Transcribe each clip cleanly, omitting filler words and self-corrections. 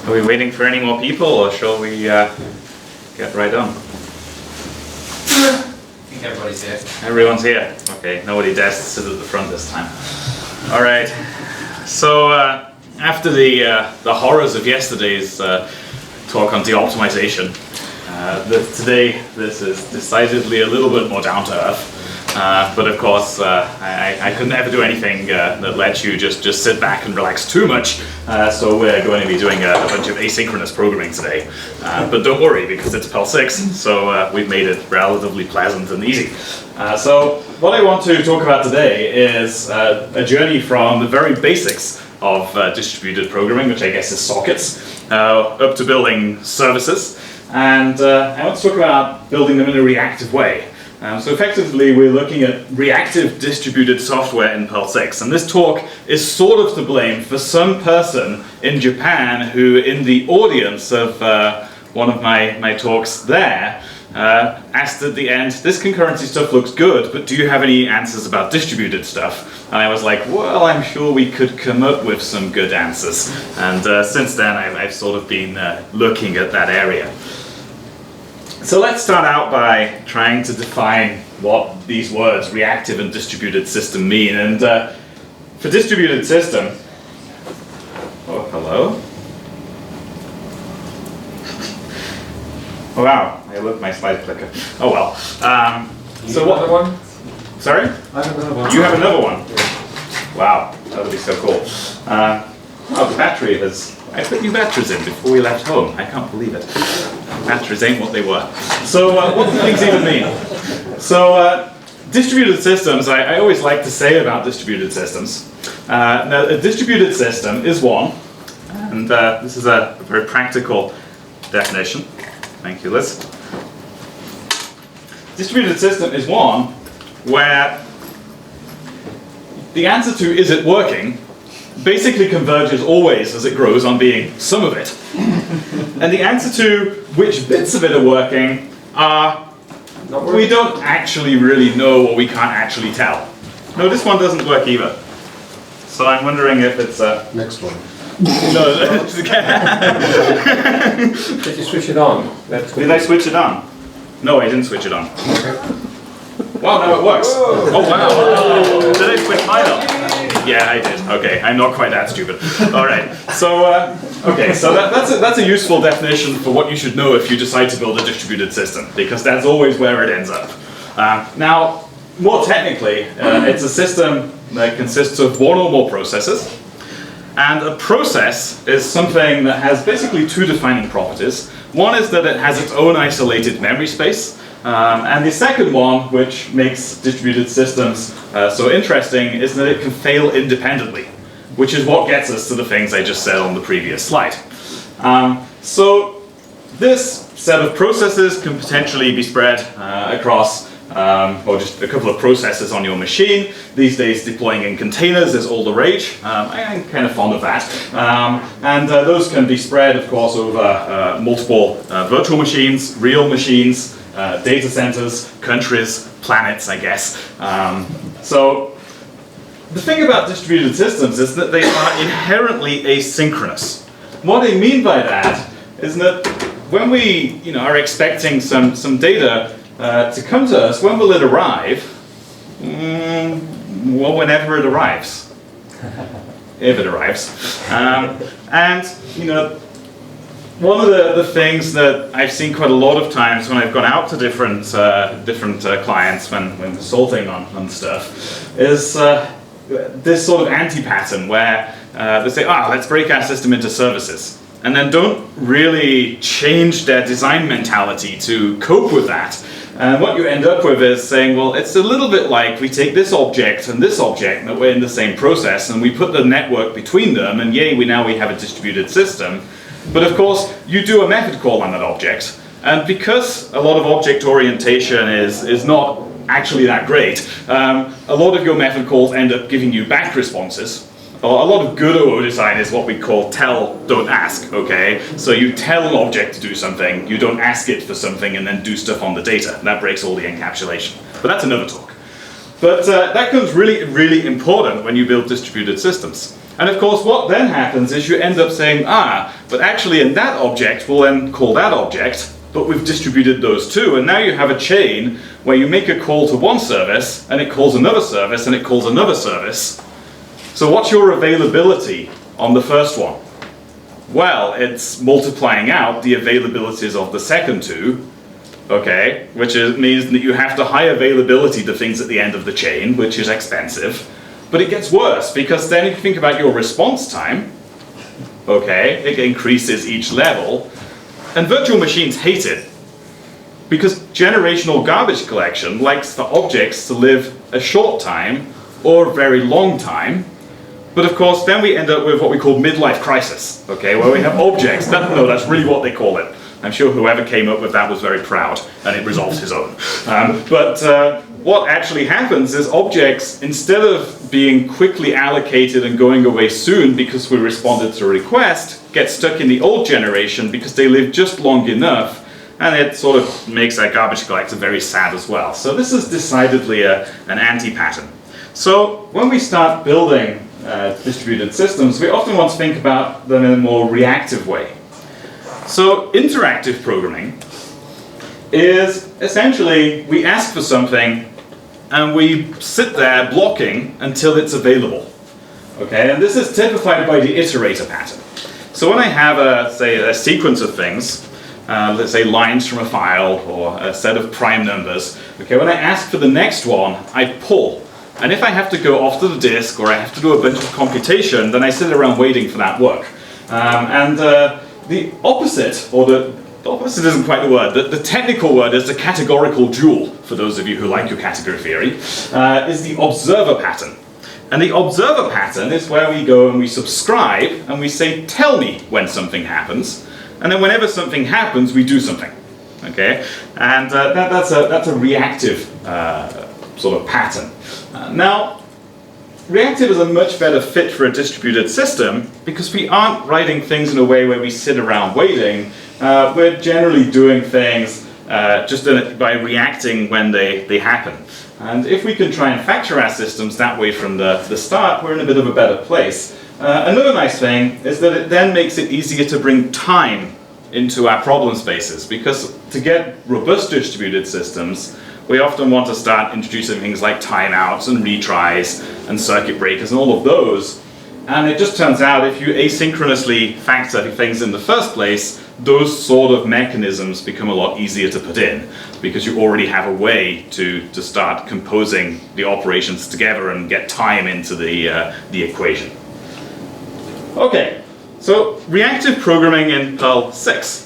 Are we waiting for any more people, or shall we get right on? I think everybody's here. Everyone's here. Okay, nobody dares to sit at the front this time. All right. So after the horrors of yesterday's talk on de-optimization, today this is decidedly a little bit more down to earth. But of course, I could never do anything that lets you just sit back and relax too much. So we're going to be doing a bunch of asynchronous programming today. But don't worry, because it's Perl 6, so we've made it relatively pleasant and easy. So what I want to talk about today is a journey from the very basics of distributed programming, which I guess is sockets, up to building services. And I want to talk about building them in a reactive way. So effectively, we're looking at reactive distributed software in Perl 6, and this talk is sort of to blame for some person in Japan who, in the audience of one of my talks there, asked at the end, "This concurrency stuff looks good, but do you have any answers about distributed stuff?" And I was like, well, I'm sure we could come up with some good answers. And since then, I've sort of been looking at that area. So let's start out by trying to define what these words, reactive and distributed system, mean. And for distributed system, oh, hello. Oh, wow, I love my slide clicker. Oh, well. So what? Another one? Sorry? I have another one. You have another one? Wow, that would be so cool. Oh, the battery has... I put new batteries in before we left home. I can't believe it. Batteries ain't what they were. So what do things even mean? So distributed systems, I always like to say about distributed systems. Now, a distributed system is one, and this is a very practical definition. Thank you, Liz. Distributed system is one where the answer to is it working basically converges always as it grows on being some of it. And the answer to which bits of it are working are we don't actually really know, or we can't actually tell. No, this one doesn't work either. So I'm wondering if it's next one. No. Did you switch it on? Did I switch it on? No, I didn't switch it on. Wow, now it works. Whoa. Oh wow. Did I switch mine on? Yeah, I did. Okay, I'm not quite that stupid. All right. So, okay, so that's a useful definition for what you should know if you decide to build a distributed system, because that's always where it ends up. Now, more technically, it's a system that consists of one or more processes. And a process is something that has basically two defining properties. One is that it has its own isolated memory space. And the second one, which makes distributed systems so interesting, is that it can fail independently, which is what gets us to the things I just said on the previous slide. So this set of processes can potentially be spread across or just a couple of processes on your machine. These days, deploying in containers is all the rage. I'm kind of fond of that. And those can be spread, of course, over multiple virtual machines, real machines, data centers, countries, planets, I guess. So the thing about distributed systems is that they are inherently asynchronous. What I mean by that is that when we are expecting some data to come to us, when will it arrive? Well, whenever it arrives. If it arrives. And one of the things that I've seen quite a lot of times when I've gone out to different clients when consulting on stuff is this sort of anti-pattern where they say, let's break our system into services, and then don't really change their design mentality to cope with that. And what you end up with is saying, well, it's a little bit like we take this object and this object that we're in the same process, and we put the network between them, and yay, now we have a distributed system. But of course, you do a method call on that object, and because a lot of object orientation is not actually that great, a lot of your method calls end up giving you back responses. A lot of good OO design is what we call tell, don't ask, okay? So you tell an object to do something, you don't ask it for something and then do stuff on the data. That breaks all the encapsulation. But that's another talk. But that becomes really, really important when you build distributed systems. And of course, what then happens is you end up saying, but actually in that object, we'll then call that object, but we've distributed those two, and now you have a chain where you make a call to one service, and it calls another service, and it calls another service. So what's your availability on the first one? Well, it's multiplying out the availabilities of the second two, okay, which means that you have to high availability to things at the end of the chain, which is expensive. But it gets worse, because then if you think about your response time, okay, it increases each level, and virtual machines hate it, because generational garbage collection likes for objects to live a short time or a very long time. But of course, then we end up with what we call midlife crisis, okay, where we have objects. That's really what they call it. I'm sure whoever came up with that was very proud, and it resolves his own. What actually happens is objects, instead of being quickly allocated and going away soon because we responded to a request, get stuck in the old generation because they live just long enough, and it sort of makes our garbage collector very sad as well. So this is decidedly an anti-pattern. So when we start building distributed systems, we often want to think about them in a more reactive way. So interactive programming is essentially we ask for something and we sit there blocking until it's available. Okay, and this is typified by the iterator pattern. So when I have say a sequence of things, let's say lines from a file or a set of prime numbers, okay, when I ask for the next one, I pull. And if I have to go off to the disk or I have to do a bunch of computation, then I sit around waiting for that work. The opposite, or the opposite isn't quite the word, the technical word is the categorical dual, for those of you who like your category theory, is the observer pattern. And the observer pattern is where we go and we subscribe and we say, tell me when something happens. And then whenever something happens, we do something. Okay? And that's a reactive sort of pattern. Now, reactive is a much better fit for a distributed system because we aren't writing things in a way where we sit around waiting. We're generally doing things just by reacting when they happen. And if we can try and factor our systems that way from the start, we're in a bit of a better place. Another nice thing is that it then makes it easier to bring time into our problem spaces, because to get robust distributed systems, we often want to start introducing things like timeouts and retries and circuit breakers and all of those. And it just turns out if you asynchronously factor things in the first place, those sort of mechanisms become a lot easier to put in because you already have a way to start composing the operations together and get time into the equation. Okay, so reactive programming in Perl 6.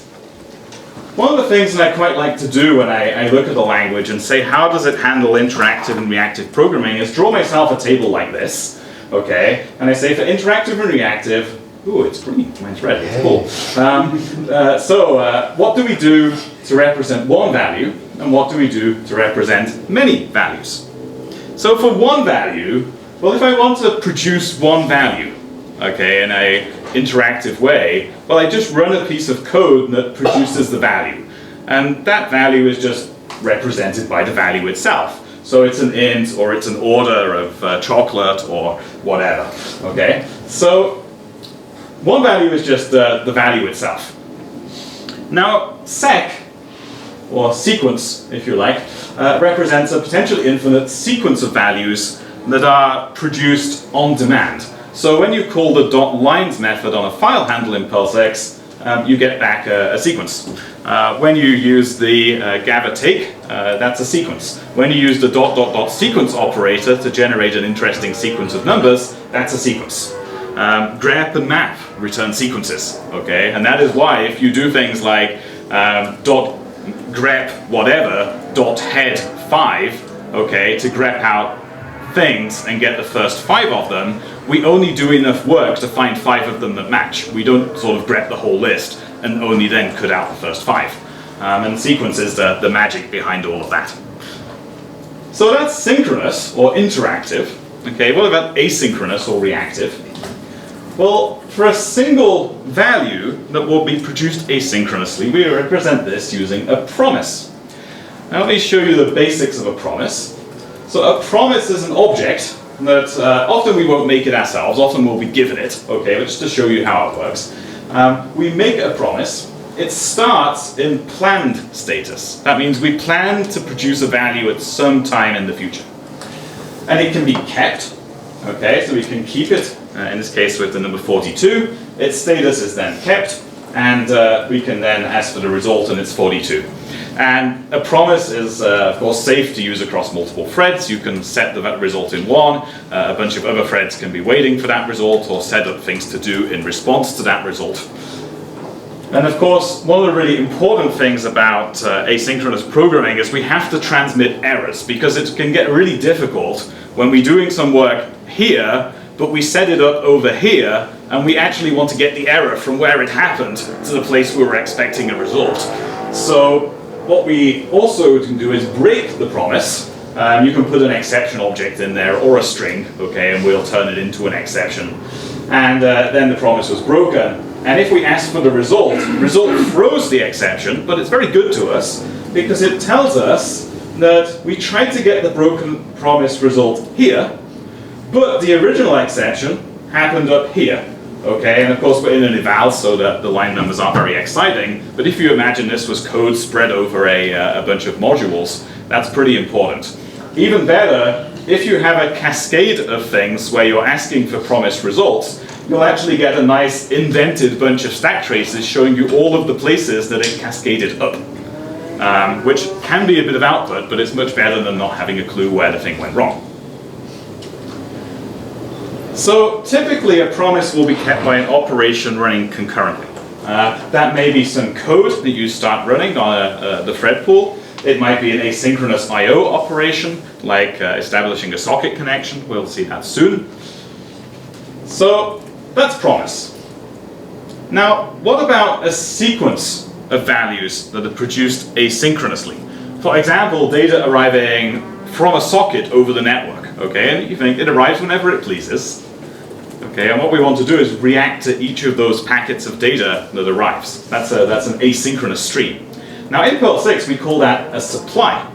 One of the things that I quite like to do when I look at the language and say how does it handle interactive and reactive programming is draw myself a table like this, okay? And I say for interactive and reactive, ooh, it's green, mine's red, it's cool. What do we do to represent one value, and what do we do to represent many values? So for one value, well, if I want to produce one value, okay, in an interactive way, well, I just run a piece of code that produces the value. And that value is just represented by the value itself. So it's an int, or it's an order of chocolate, or whatever, okay? So one value is just the value itself. Now, sec, or sequence, if you like, represents a potentially infinite sequence of values that are produced on demand. So when you call the .lines method on a file handle in Perl 6, you get back a sequence. When you use the gather take, that's a sequence. When you use the ... sequence operator to generate an interesting sequence of numbers, that's a sequence. Grep and map return sequences, okay? And that is why if you do things like .grep whatever, .head 5, okay, to grep out things and get the first 5 of them, we only do enough work to find 5 of them that match. We don't sort of grep the whole list and only then cut out the first 5. And sequence is the magic behind all of that. So that's synchronous or interactive. Okay, what about asynchronous or reactive? Well, for a single value that will be produced asynchronously, we represent this using a promise. Now let me show you the basics of a promise. So a promise is an object that often we won't make it ourselves, often we'll be given it, okay, but just to show you how it works. We make a promise. It starts in planned status. That means we plan to produce a value at some time in the future. And it can be kept, okay, so we can keep it, in this case with the number 42. Its status is then kept, and we can then ask for the result, and it's 42. And a promise is, of course, safe to use across multiple threads. You can set the result in one. A bunch of other threads can be waiting for that result or set up things to do in response to that result. And of course, one of the really important things about asynchronous programming is we have to transmit errors, because it can get really difficult when we're doing some work here, but we set it up over here, and we actually want to get the error from where it happened to the place we were expecting a result. So what we also can do is break the promise. You can put an exception object in there or a string, okay, and we'll turn it into an exception. And then the promise was broken. And if we ask for the result throws the exception, but it's very good to us because it tells us that we tried to get the broken promise result here, but the original exception happened up here. Okay, and of course we're in an eval, so that the line numbers aren't very exciting, but if you imagine this was code spread over a bunch of modules, that's pretty important. Even better, if you have a cascade of things where you're asking for promised results, you'll actually get a nice indented bunch of stack traces showing you all of the places that it cascaded up, which can be a bit of output, but it's much better than not having a clue where the thing went wrong. So typically a promise will be kept by an operation running concurrently. That may be some code that you start running on the thread pool. It might be an asynchronous I/O operation, like establishing a socket connection. We'll see that soon. So that's promise. Now, what about a sequence of values that are produced asynchronously? For example, data arriving from a socket over the network. Okay, and you think it arrives whenever it pleases. Okay, and what we want to do is react to each of those packets of data that arrives. That's an asynchronous stream. Now in Perl 6 we call that a supply.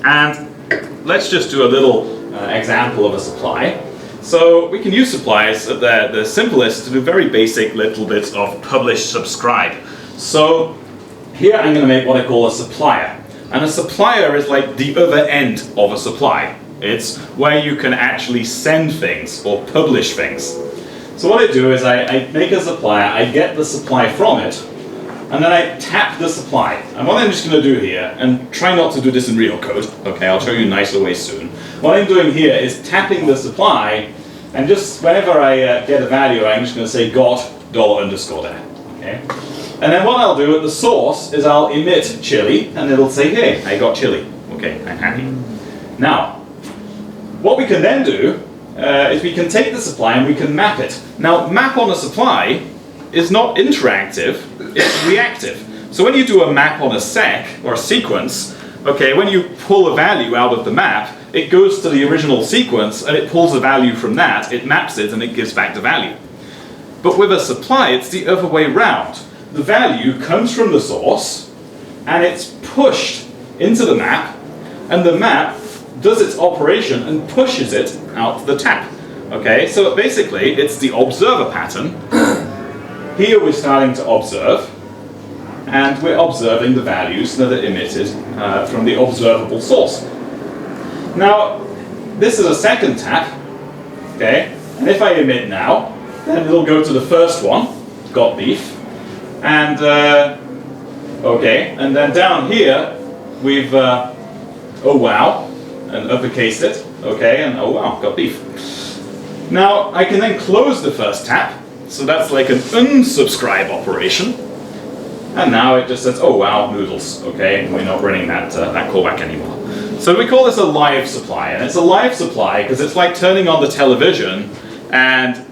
And let's just do a little example of a supply. So we can use supplies at the simplest to do very basic little bits of publish subscribe. So here I'm going to make what I call a supplier. And a supplier is like the other end of a supply. It's where you can actually send things or publish things. So what I do is I make a supplier, I get the supply from it, and then I tap the supply. And what I'm just going to do here, and try not to do this in real code, okay, I'll show you nicer ways soon. What I'm doing here is tapping the supply, and just whenever I get a value, I'm just going to say got $_ there, okay? And then what I'll do at the source is I'll emit chili, and it'll say, hey, I got chili. Okay, I'm happy. Now, what we can then do is we can take the supply and we can map it. Now, map on a supply is not interactive, it's reactive. So when you do a map on a sec, or a sequence, okay, when you pull a value out of the map, it goes to the original sequence and it pulls a value from that, it maps it, and it gives back the value. But with a supply, it's the other way round. The value comes from the source, and it's pushed into the map, and the map does its operation and pushes it out the tap. Okay, so basically it's the observer pattern. Here we're starting to observe, and we're observing the values that are emitted from the observable source. Now, this is a second tap, okay, and if I emit now, then it'll go to the first one, got beef, and okay, and then down here we've oh wow, and uppercased it, okay, and oh wow, got beef. Now I can then close the first tap, so that's like an unsubscribe operation, and now it just says oh wow, noodles, okay, and we're not running that callback anymore. So we call this a live supply, and it's a live supply because it's like turning on the television, and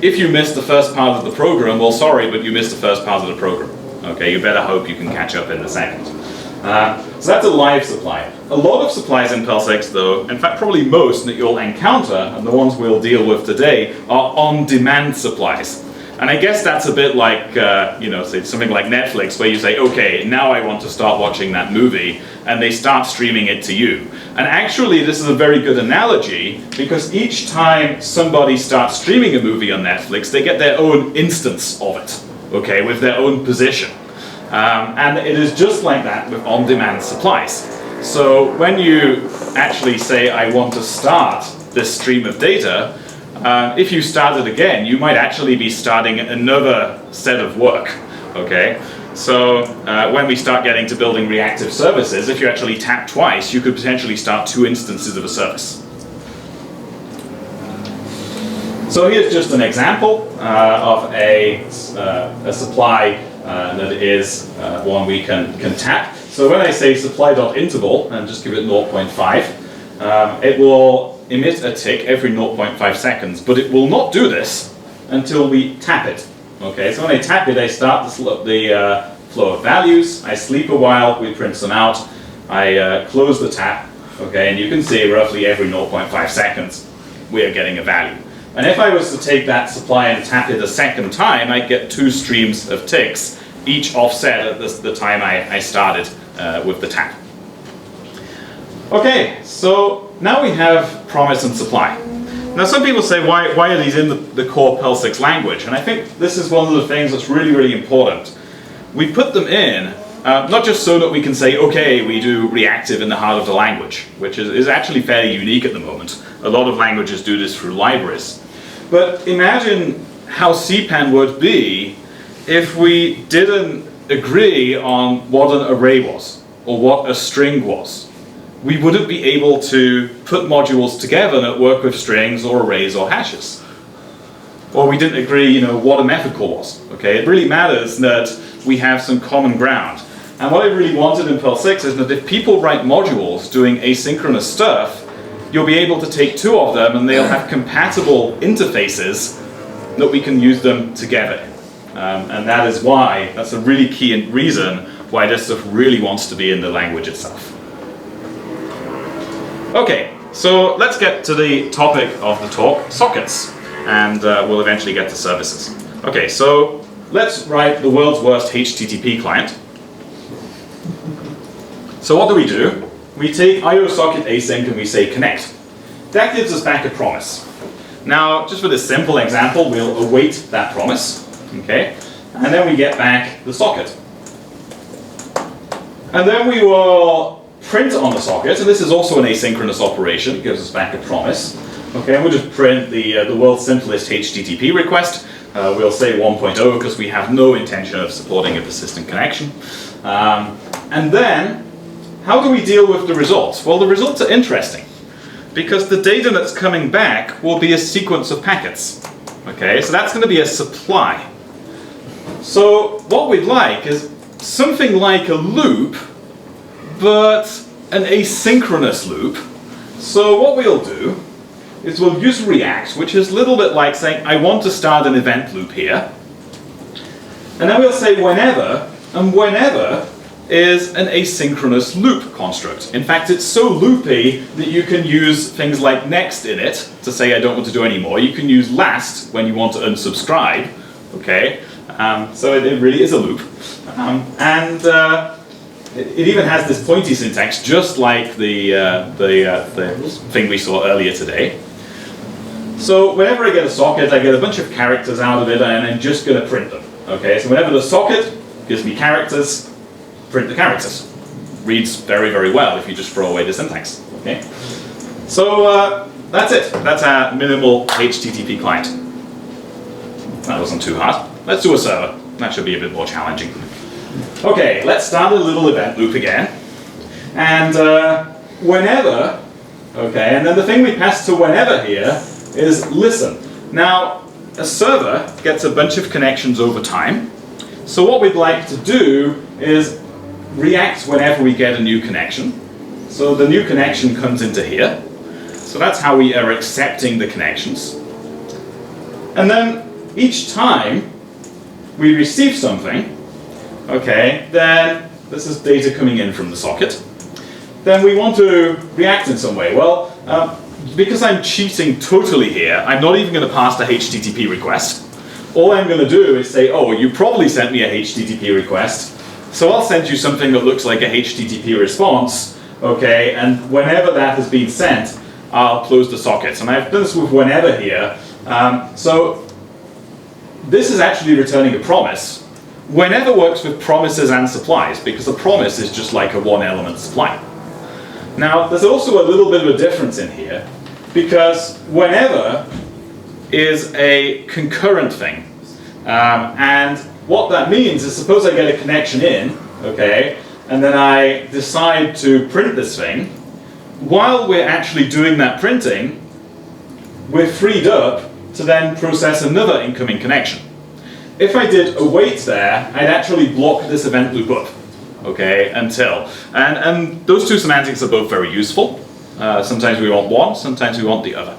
if you missed the first part of the program, well sorry, but you missed the first part of the program. Okay, you better hope you can catch up in the second. So that's a live supply. A lot of supplies in Perl 6 though, in fact probably most that you'll encounter, and the ones we'll deal with today, are on-demand supplies. And I guess that's a bit like, say something like Netflix, where you say, okay, now I want to start watching that movie, and they start streaming it to you. And actually, this is a very good analogy, because each time somebody starts streaming a movie on Netflix, they get their own instance of it, okay, with their own position. And it is just like that with on-demand supplies. So when you actually say, I want to start this stream of data, if you start it again, you might actually be starting another set of work, okay? So when we start getting to building reactive services, if you actually tap twice, you could potentially start 2 instances of a service. So here's just an example of a supply that is one we can tap. So when I say supply.interval, and just give it 0.5, it will emit a tick every 0.5 seconds, but it will not do this until we tap it. Okay, so when I tap it, I start the flow of values, I sleep a while, we print some out, I close the tap, okay, and you can see roughly every 0.5 seconds we are getting a value. And if I was to take that supply and tap it a second time, I'd get 2 streams of ticks, each offset at the time I started with the tap. Okay, so now we have promise and supply. Now some people say, why are these in the core Perl 6 language? And I think this is one of the things that's really, really important. We put them in, not just so that we can say, okay, we do reactive in the heart of the language, which is actually fairly unique at the moment. A lot of languages do this through libraries. But imagine how CPAN would be if we didn't agree on what an array was, or what a string was. We wouldn't be able to put modules together that work with strings or arrays or hashes. Or we didn't agree, what a method call was. Okay, it really matters that we have some common ground. And what I really wanted in Perl 6 is that if people write modules doing asynchronous stuff, you'll be able to take 2 of them and they'll have compatible interfaces that we can use them together. And that's a really key reason why this stuff really wants to be in the language itself. Okay, so let's get to the topic of the talk, sockets, and we'll eventually get to services. Okay, so let's write the world's worst HTTP client. So what do? We take IO socket async and we say connect. That gives us back a promise. Now, just for this simple example, we'll await that promise, okay, and then we get back the socket. And then we will print on the socket, and this is also an asynchronous operation, it gives us back a promise. Okay, and we'll just print the world's simplest HTTP request. We'll say 1.0 because we have no intention of supporting a persistent connection. And then, how do we deal with the results? Well, the results are interesting because the data that's coming back will be a sequence of packets. Okay, so that's going to be a supply. So what we'd like is something like a loop, but an asynchronous loop. So what we'll do is we'll use React, which is a little bit like saying, I want to start an event loop here. And then we'll say whenever, and whenever is an asynchronous loop construct. In fact, it's so loopy that you can use things like next in it to say I don't want to do any more. You can use last when you want to unsubscribe. Okay, so it really is a loop. It even has this pointy syntax, just like the thing we saw earlier today. So whenever I get a socket, I get a bunch of characters out of it, and I'm just going to print them. Okay, so whenever the socket gives me characters, print the characters. Reads very, very well if you just throw away the syntax. Okay, so that's it. That's our minimal HTTP client. That wasn't too hard. Let's do a server. That should be a bit more challenging. Okay, let's start a little event loop again. And whenever, okay, and then the thing we pass to whenever here is listen. Now, a server gets a bunch of connections over time. So what we'd like to do is react whenever we get a new connection. So the new connection comes into here. So that's how we are accepting the connections. And then each time we receive something, okay, then this is data coming in from the socket. Then we want to react in some way. Well, because I'm cheating totally here, I'm not even going to pass the HTTP request. all I'm going to do is say, oh, you probably sent me a HTTP request, so I'll send you something that looks like a HTTP response, okay, and whenever that has been sent, I'll close the socket. And I've done this with whenever here. So this is actually returning a promise. Whenever works with promises and supplies, because a promise is just like a one-element supply. Now, there's also a little bit of a difference in here, because whenever is a concurrent thing. And what that means is, suppose I get a connection in, okay, and then I decide to print this thing. While we're actually doing that printing, we're freed up to then process another incoming connection. If I did await there, I'd actually block this event loop up, okay, until. And those two semantics are both very useful. Sometimes we want one, sometimes we want the other.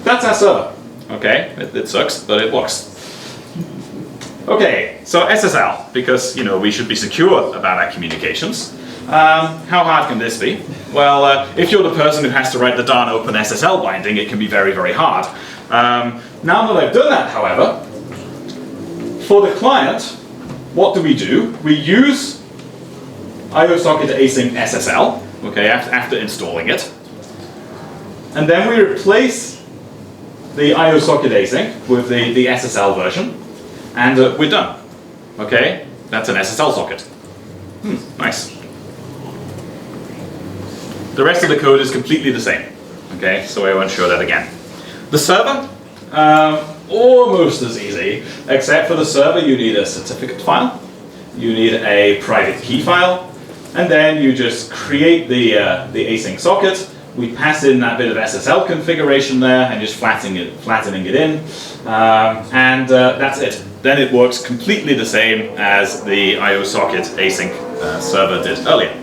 That's our server, okay? It sucks, but it works. Okay, so SSL, because we should be secure about our communications. How hard can this be? Well, if you're the person who has to write the darn open SSL binding, it can be very, very hard. Now that I've done that, however, for the client, what do? We use IOSocket async SSL, okay, after installing it. And then we replace the IOSocket async with the SSL version, and we're done. Okay, that's an SSL socket. Nice. The rest of the code is completely the same. Okay, so I won't show that again. The server, almost as easy, except for the server you need a certificate file, you need a private key file, and then you just create the async socket. We pass in that bit of SSL configuration there and just flattening it in, and that's it. Then it works completely the same as the IOSocket async server did earlier.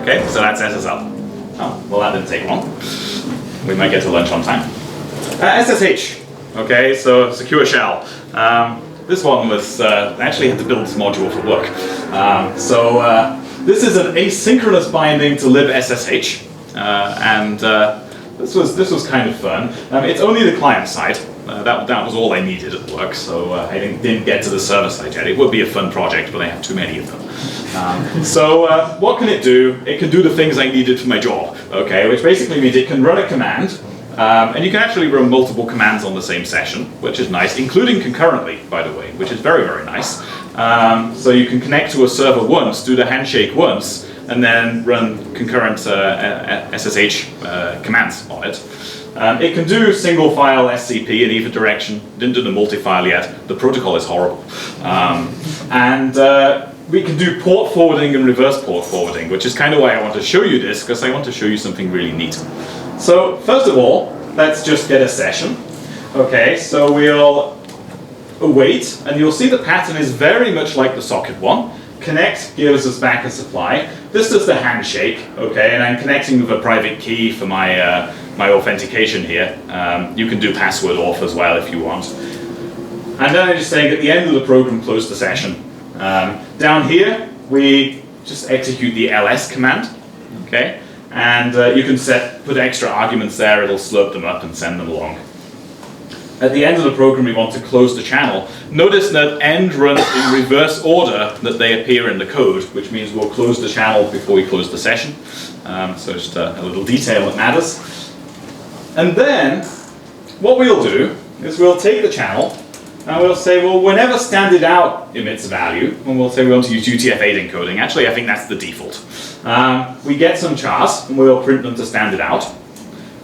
Okay, so that's SSL. Oh, well, that didn't take long. We might get to lunch on time. SSH. Okay, so secure shell. This one was actually had to build this module for work. This is an asynchronous binding to libSSH. And this was kind of fun. It's only the client side. That was all I needed at work, so I didn't get to the server side yet. It would be a fun project, but I have too many of them. What can it do? It can do the things I needed for my job, okay? Which basically means it can run a command, and you can actually run multiple commands on the same session, which is nice, including concurrently, by the way, which is very, very nice. So you can connect to a server once, do the handshake once, and then run concurrent SSH commands on it. It can do single file SCP in either direction. Didn't do the multi-file yet. The protocol is horrible. We can do port forwarding and reverse port forwarding, which is kind of why I want to show you this, because I want to show you something really neat. So first of all, let's just get a session. Okay, so we'll await, and you'll see the pattern is very much like the socket one. Connect gives us back a supply. This does the handshake, okay, and I'm connecting with a private key for my my authentication here. You can do password auth as well if you want. And then I'm just saying at the end of the program, close the session. Down here, we just execute the ls command, okay, and you can put extra arguments there. It'll slurp them up and send them along. At the end of the program, we want to close the channel. Notice that end runs in reverse order that they appear in the code, which means we'll close the channel before we close the session. So just a little detail that matters. And then, what we'll do is we'll take the channel and we'll say, well, whenever standard out emits a value, and we'll say we want to use UTF-8 encoding. Actually, I think that's the default. We get some chars and we'll print them to standard out.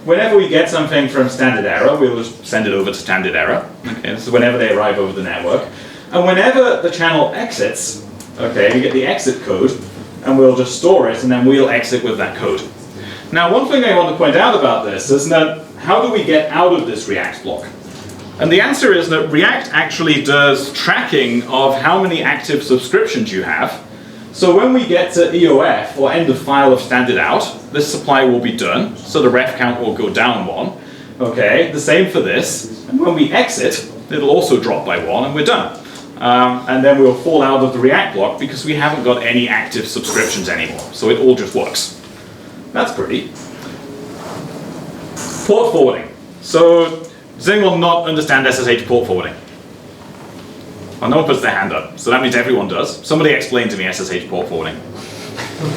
Whenever we get something from standard error, we'll just send it over to standard error. Okay, this is whenever they arrive over the network. And whenever the channel exits, okay, we get the exit code, and we'll just store it, and then we'll exit with that code. Now, one thing I want to point out about this is that how do we get out of this React block? And the answer is that React actually does tracking of how many active subscriptions you have. So when we get to EOF, or end of file of standard out, this supply will be done, so the ref count will go down 1. Okay, the same for this. And when we exit, it'll also drop by 1, and we're done. And then we'll fall out of the React block because we haven't got any active subscriptions anymore. So it all just works. That's pretty. Port forwarding. So does anyone not understand SSH port forwarding? Well, no one puts their hand up, so that means everyone does. Somebody explain to me SSH port forwarding.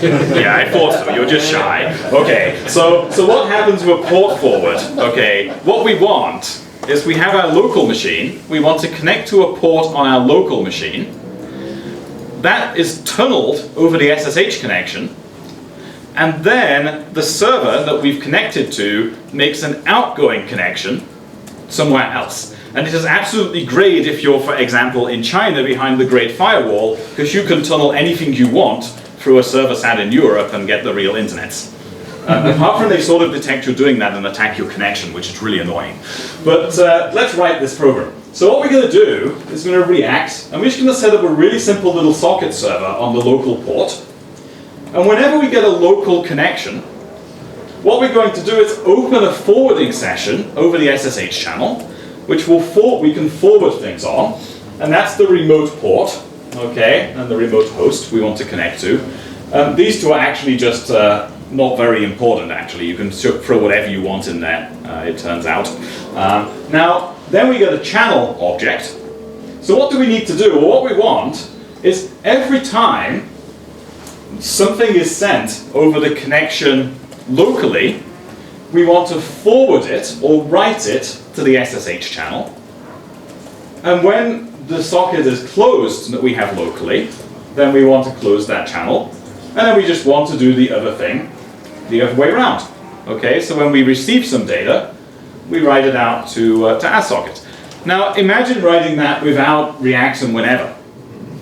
Yeah, I thought so. You're just shy. Okay, so what happens with port forward? Okay, what we want is we have our local machine. We want to connect to a port on our local machine. That is tunneled over the SSH connection. And then the server that we've connected to makes an outgoing connection somewhere else. And it is absolutely great if you're, for example, in China behind the Great Firewall, because you can tunnel anything you want through a server sat in Europe and get the real internet. Apart from they sort of detect you're doing that and attack your connection, which is really annoying. But let's write this program. So what we're going to do is we're going to react, and we're just going to set up a really simple little socket server on the local port. And whenever we get a local connection, what we're going to do is open a forwarding session over the SSH channel, which we can forward things on, and that's the remote port, okay, and the remote host we want to connect to. These two are actually just not very important, actually. You can throw whatever you want in there, it turns out. Now, then we get a channel object. So what do we need to do? Well, what we want is every time something is sent over the connection locally, we want to forward it or write it to the SSH channel. And when the socket is closed that we have locally, then we want to close that channel. And then we just want to do the other thing the other way around. Okay, so when we receive some data, we write it out to our socket. Now imagine writing that without React and whenever.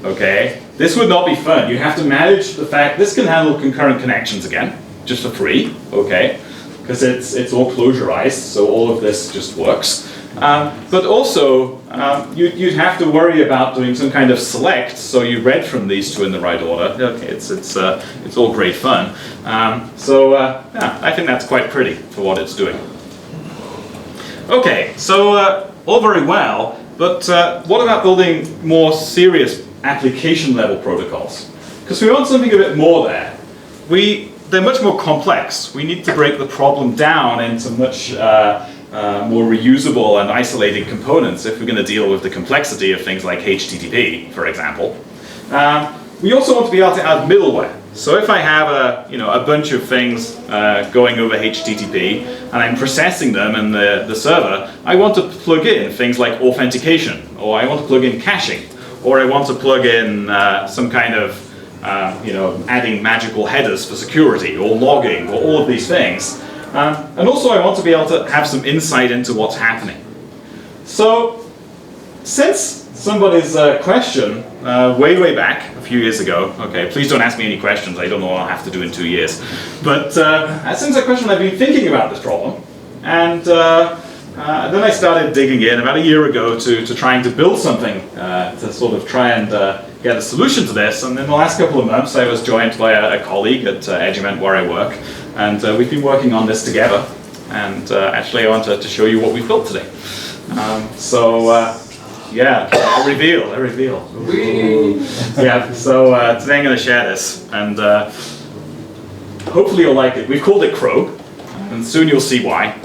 Okay, this would not be fun. You have to manage the fact this can handle concurrent connections again, just for free, okay, because it's all closurized, so all of this just works. But also, you'd have to worry about doing some kind of select, so you read from these two in the right order. Okay, it's all great fun. Yeah, I think that's quite pretty for what it's doing. Okay, so all very well, but what about building more serious application level protocols? Because we want something a bit more there. They're much more complex. We need to break the problem down into much more reusable and isolated components if we're going to deal with the complexity of things like HTTP, for example. We also want to be able to add middleware. So if I have a bunch of things going over HTTP and I'm processing them in the server, I want to plug in things like authentication, or I want to plug in caching, or I want to plug in some kind of adding magical headers for security, or logging, or all of these things. And also I want to be able to have some insight into what's happening. So, since somebody's question way back, a few years ago, okay, please don't ask me any questions, I don't know what I'll have to do in 2 years. But since that question I've been thinking about this problem, and then I started digging in about a year ago to trying to build something to sort of try and get a solution to this. And in the last couple of months I was joined by a colleague at Edgement where I work, and we've been working on this together. And actually I wanted to show you what we've built today. Yeah, a reveal. Yeah, so today I'm going to share this, and hopefully you'll like it. We've called it Crow, and soon you'll see why.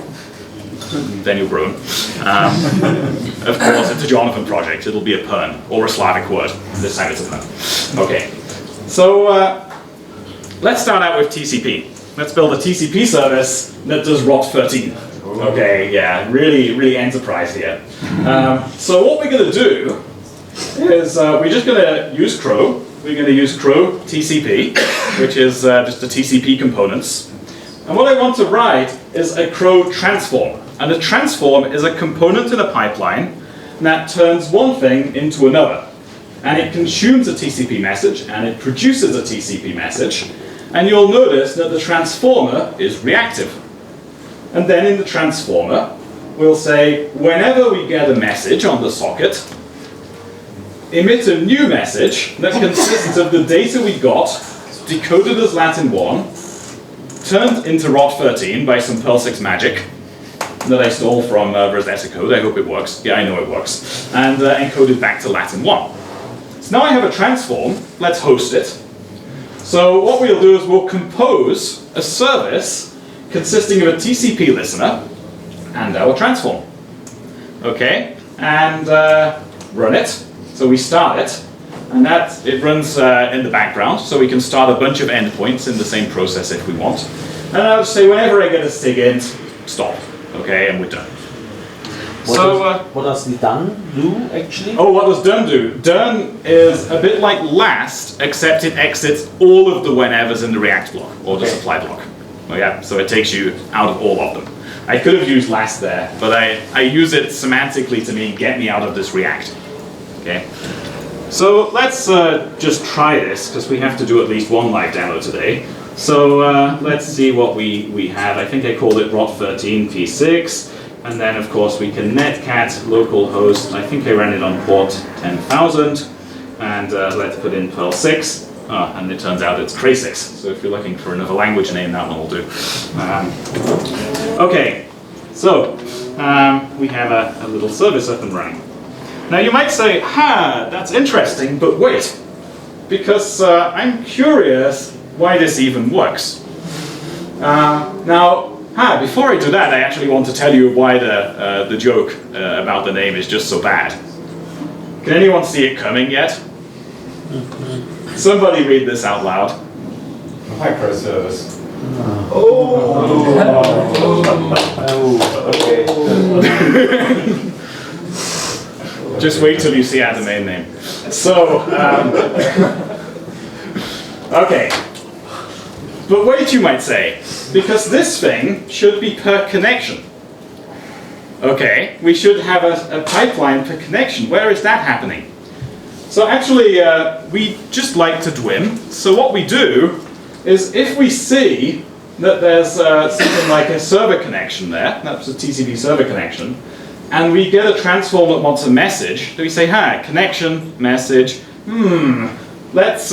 Then you'll groan. Of course, it's a Jonathan project. It'll be a pun, or a Slavic word. This time it's a pun. Okay, so let's start out with TCP. Let's build a TCP service that does ROT13. Okay, yeah, really enterprise here. So what we're going to do is we're just going to use Crow. We're going to use Crow TCP, which is just the TCP components. And what I want to write is a Crow transform. And a transform is a component in a pipeline that turns one thing into another. And it consumes a TCP message, and it produces a TCP message. And you'll notice that the transformer is reactive. And then in the transformer, we'll say, whenever we get a message on the socket, emit a new message that consists of the data we got, decoded as Latin 1, turned into ROT13 by some Perl 6 magic that I stole from Rosetta Code. I hope it works. Yeah, I know it works. And encoded back to Latin 1. So now I have a transform. Let's host it. So what we'll do is we'll compose a service consisting of a TCP listener and our transform. Okay, and run it. So we start it, and it runs in the background, so we can start a bunch of endpoints in the same process if we want. And I'll say whenever I get a SIGINT, stop, okay, and we're done. What does the done do actually? Oh, what does done do? Done is a bit like last, except it exits all of the whenevers in the React block, or the supply block. Oh yeah, so it takes you out of all of them. I could have used last there, but I use it semantically to mean get me out of this React. Okay. So let's just try this, because we have to do at least one live demo today. So let's see what we have. I think I called it rot13 p6. And then, of course, we can netcat localhost. I think I ran it on port 10,000. And let's put in Perl 6. And it turns out it's Cray6. So if you're looking for another language name, that one will do. Okay, so we have a little service up and running. Now you might say, that's interesting, but wait. Because I'm curious why this even works. Now, before I do that, I actually want to tell you why the joke about the name is just so bad. Can anyone see it coming yet? Somebody read this out loud. Microservice. Okay. Just wait till you see our domain name. So, okay. But wait, you might say, because this thing should be per connection. Okay, we should have a pipeline per connection. Where is that happening? So actually, we just like to DWIM. So what we do is if we see that there's something like a server connection there, that's a TCP server connection, and we get a transform that wants a message, do we say, connection, message, let's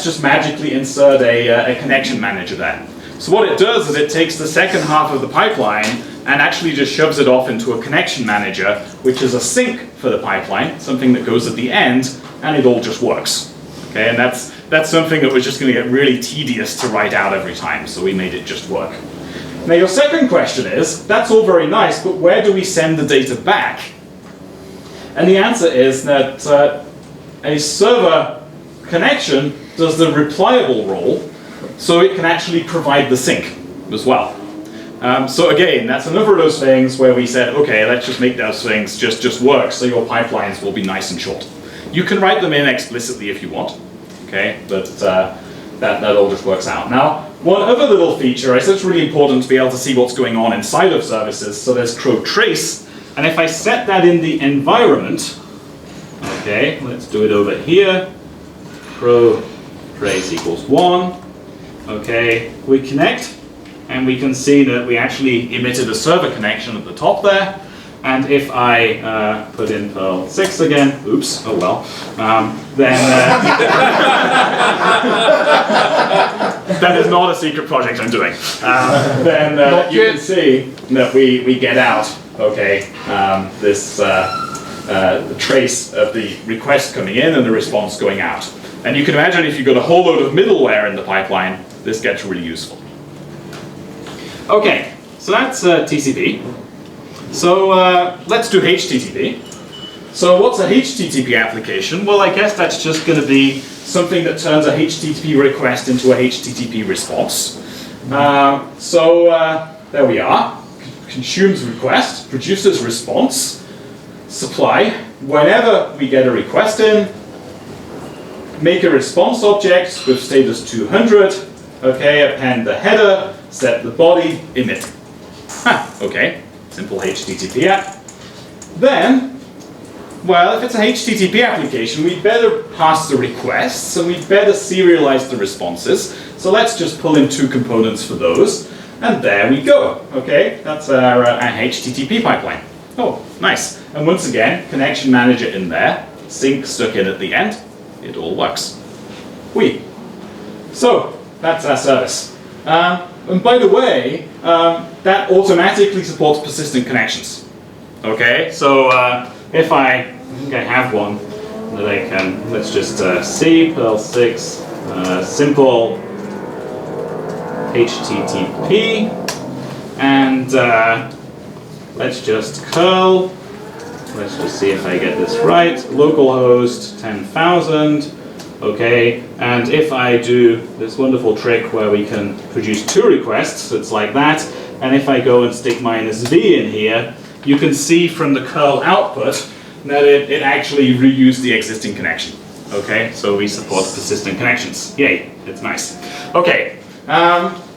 just magically insert a connection manager there. So what it does is it takes the second half of the pipeline and actually just shoves it off into a connection manager, which is a sink for the pipeline, something that goes at the end, and it all just works. Okay, and that's something that was just going to get really tedious to write out every time, so we made it just work. Now your second question is, that's all very nice, but where do we send the data back? And the answer is that a server connection does the replyable role, so it can actually provide the sink as well. So again, that's another of those things where we said, okay, let's just make those things just work, so your pipelines will be nice and short. You can write them in explicitly if you want, okay, but that all just works out. Now, one other little feature is it's really important to be able to see what's going on inside of services. So there's crow trace, and if I set that in the environment, okay, let's do it over here. Crow trace equals 1. Okay, we connect, and we can see that we actually emitted a server connection at the top there. And if I put in Perl 6 again, oops, oh well, then that is not a secret project I'm doing. Then you can see that we get out, okay, this trace of the request coming in and the response going out. And you can imagine if you've got a whole load of middleware in the pipeline, this gets really useful. Okay, so that's TCP. So let's do HTTP. So what's a HTTP application? Well, I guess that's just going to be something that turns a HTTP request into a HTTP response. There we are. Consumes request, produces response, supply. Whenever we get a request in, make a response object with status 200. Okay, append the header, set the body, emit. Okay. Simple HTTP app. Then, well, if it's a HTTP application, we'd better pass the requests and we'd better serialize the responses. So let's just pull in 2 components for those. And there we go. Okay, that's our HTTP pipeline. Oh, nice. And once again, connection manager in there, sync stuck in at the end. It all works. So, that's our service. And by the way, that automatically supports persistent connections. Okay, so if I think I have one that I can, let's just see, Perl 6, simple HTTP, and let's just curl, let's just see if I get this right. Localhost 10,000. Okay, and if I do this wonderful trick where we can produce 2 requests, it's like that, and if I go and stick -v in here, you can see from the curl output that it actually reused the existing connection. Okay, so we support persistent connections. Yay, it's nice. Okay,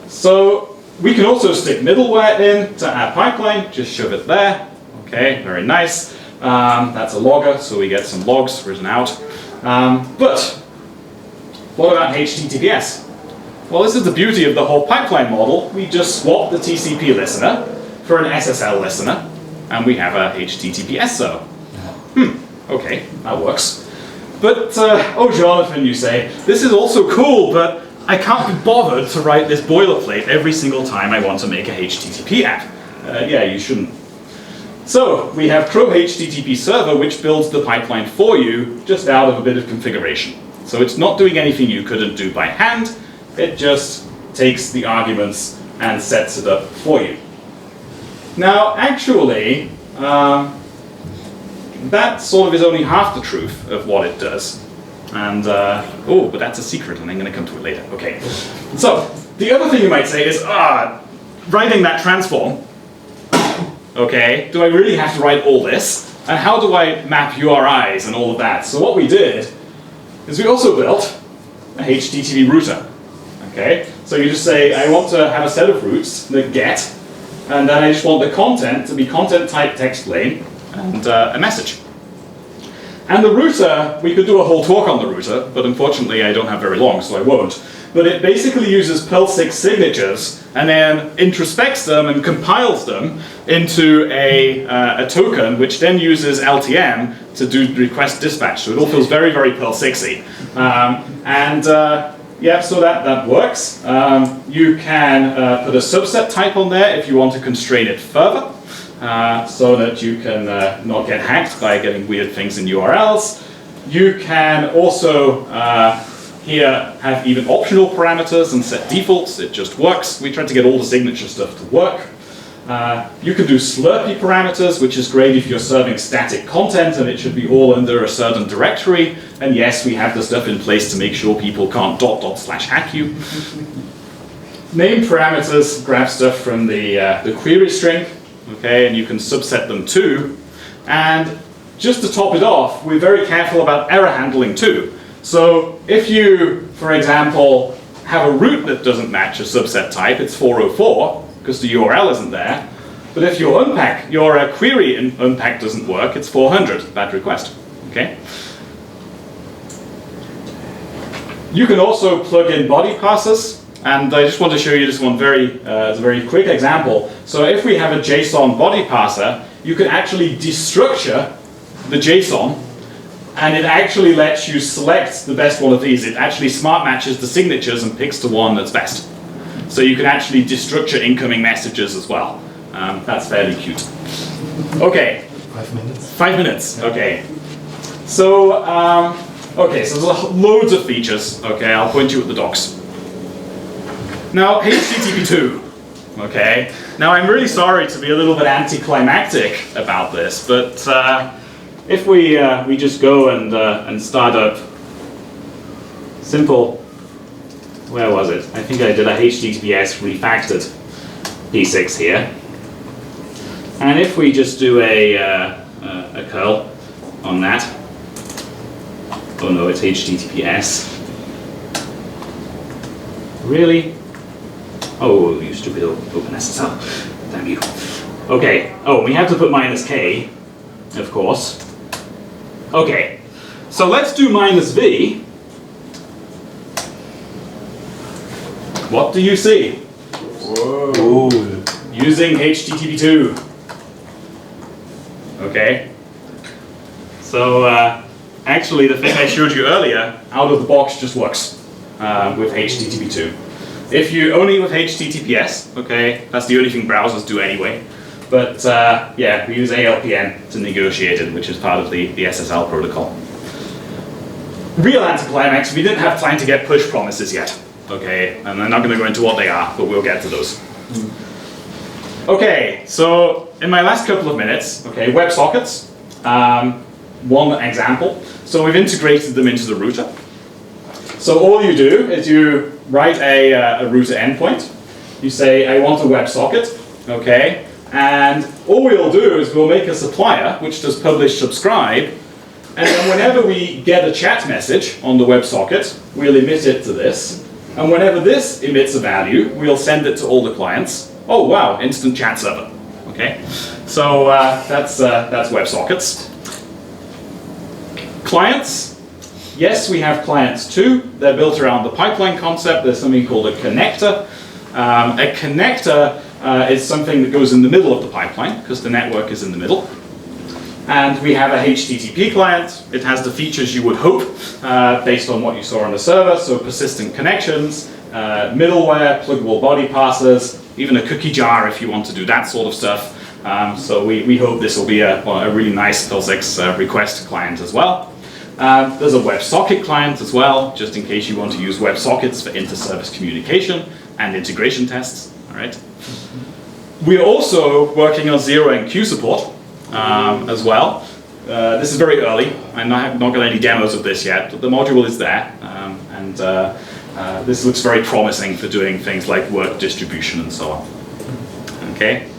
so we can also stick middleware in to our pipeline, just shove it there. Okay, very nice. That's a logger, so we get some logs written out. But what about HTTPS? Well, this is the beauty of the whole pipeline model. We just swap the TCP listener for an SSL listener, and we have a HTTPS server. Okay, that works. But, oh Jonathan, you say, this is also cool, but I can't be bothered to write this boilerplate every single time I want to make a HTTP app. Yeah, you shouldn't. So, we have Crow HTTP server, which builds the pipeline for you, just out of a bit of configuration. So it's not doing anything you couldn't do by hand, it just takes the arguments and sets it up for you. Now, actually, that sort of is only half the truth of what it does. And, oh, but that's a secret, and I'm going to come to it later. Okay. So, the other thing you might say is, writing that transform, okay, do I really have to write all this? And how do I map URIs and all of that? So what we did is we also built a HTTP router. Okay, so you just say, I want to have a set of routes that get, and then I just want the content to be content type text lane and a message. And the router, we could do a whole talk on the router, but unfortunately I don't have very long, so I won't. But it basically uses Perl 6 signatures and then introspects them and compiles them into a token, which then uses LTM to do request dispatch. So it all feels very, very Perl 6-y. Yeah, so that works. You can put a subset type on there if you want to constrain it further, so that you can not get hacked by getting weird things in URLs. You can also here have even optional parameters and set defaults. It just works. We tried to get all the signature stuff to work. You can do Slurpee parameters, which is great if you're serving static content and it should be all under a certain directory. And yes, we have the stuff in place to make sure people can't /hack you. Name parameters grab stuff from the query string, okay, and you can subset them too. And just to top it off, we're very careful about error handling too. So if you, for example, have a route that doesn't match a subset type, it's 404 because the URL isn't there. But if your query in unpack doesn't work, it's 400, bad request. Okay. You can also plug in body parsers, and I just want to show you this one as a very quick example. So if we have a JSON body parser, you can actually destructure the JSON, and it actually lets you select the best one of these. It actually smart matches the signatures and picks the one that's best. So you can actually destructure incoming messages as well. That's fairly cute. Okay. 5 minutes. 5 minutes. Okay. So okay. So there's loads of features. Okay, I'll point you at the docs. Now HTTP2. Okay. Now I'm really sorry to be a little bit anticlimactic about this, but if we just go and start up simple. Where was it? I think I did a HTTPS refactored P6 here. And if we just do a curl on that. Oh no, it's HTTPS. Really? Oh, you stupid OpenSSL. Damn you. Okay. Oh, we have to put -k, of course. Okay. So let's do -v. What do you see? Whoa. Using HTTP2. Okay. So actually the thing I showed you earlier, out of the box just works with HTTP2. If you only with HTTPS, okay, that's the only thing browsers do anyway. But yeah, we use ALPN to negotiate it, which is part of the SSL protocol. Real anticlimax, we didn't have time to get push promises yet. Okay, and I'm not going to go into what they are, but we'll get to those. Okay, so in my last couple of minutes, okay, WebSockets. one example. So we've integrated them into the router. So all you do is you write a router endpoint. You say, I want a WebSocket, okay? And all we'll do is we'll make a supplier which does publish subscribe, and then whenever we get a chat message on the WebSocket, we'll emit it to this. And whenever this emits a value, we'll send it to all the clients. Oh wow, instant chat server. Okay, so that's WebSockets. Clients, yes, we have clients too. They're built around the pipeline concept. There's something called a connector. A connector is something that goes in the middle of the pipeline because the network is in the middle. And we have a HTTP client. It has the features you would hope based on what you saw on the server, so persistent connections, middleware, pluggable body passers, even a cookie jar if you want to do that sort of stuff. So we hope this will be a really nice Perl request client as well. There's a WebSocket client as well, just in case you want to use WebSockets for inter-service communication and integration tests. All right. We're also working on ZeroMQ support as well. This is very early. I'm not got any demos of this yet, but the module is there, and this looks very promising for doing things like work distribution and so on. Okay.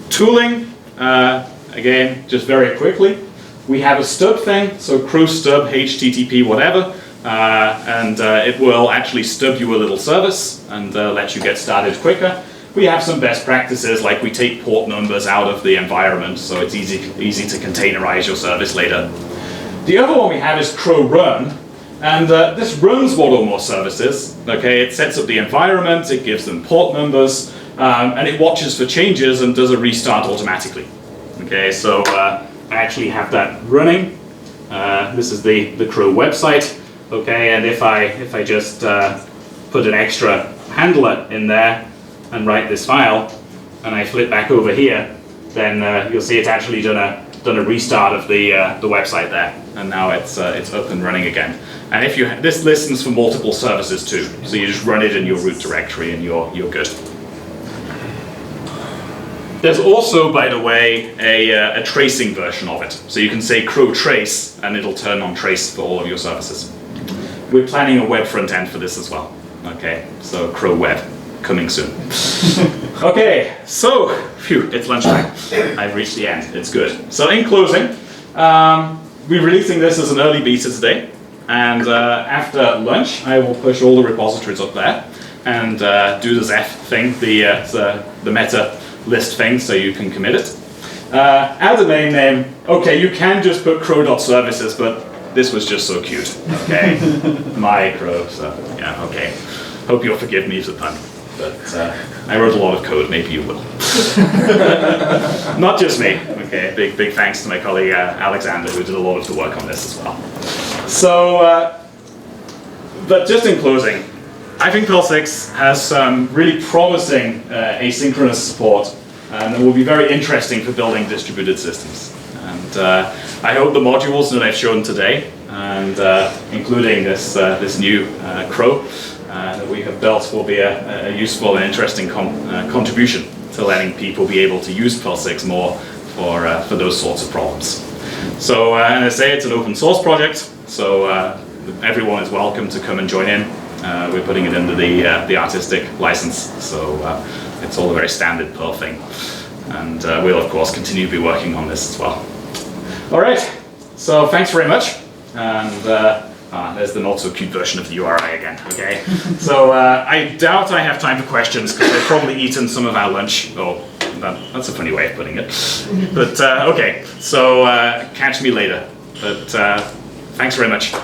Tooling, again, just very quickly. We have a stub thing, so crow stub, HTTP, whatever, and it will actually stub you a little service and let you get started quicker. We have some best practices, like we take port numbers out of the environment, so it's easy to containerize your service later. The other one we have is crow run, and this runs one or more services. Okay, it sets up the environment, it gives them port numbers, and it watches for changes and does a restart automatically. Okay, so I actually have that running. This is the crow website. Okay, and if I just put an extra handler in there and write this file, and I flip back over here, then you'll see it's actually done a restart of the website there, and now it's up and running again. And if this listens for multiple services too, so you just run it in your root directory and you're good. There's also, by the way, a tracing version of it, so you can say crow trace, and it'll turn on trace for all of your services. We're planning a web front end for this as well. Okay, so crow web. Coming soon. Okay, so, phew, it's lunchtime. I've reached the end, it's good. So in closing, we're releasing this as an early beta today, and after lunch I will push all the repositories up there and do the Zeph thing, the meta list thing, so you can commit it. Add a name, okay, you can just put crow.services, but this was just so cute, okay? My crow, so yeah, okay. Hope you'll forgive me for the pun. But I wrote a lot of code, maybe you will. Not just me, okay, big thanks to my colleague Alexander, who did a lot of the work on this as well. So, but just in closing, I think Perl 6 has some really promising asynchronous support, and it will be very interesting for building distributed systems. And I hope the modules that I've shown today, and including this new crow, that we have built will be a useful and interesting contribution to letting people be able to use Perl 6 more for those sorts of problems. So, and I say it's an open source project, so everyone is welcome to come and join in. We're putting it under the artistic license, so it's all a very standard Perl thing. And we'll of course continue to be working on this as well. All right, so thanks very much, and there's the not so cute version of the URI again, okay? So I doubt I have time for questions because I've probably eaten some of our lunch. Oh, that's a funny way of putting it. But okay, so catch me later. But thanks very much.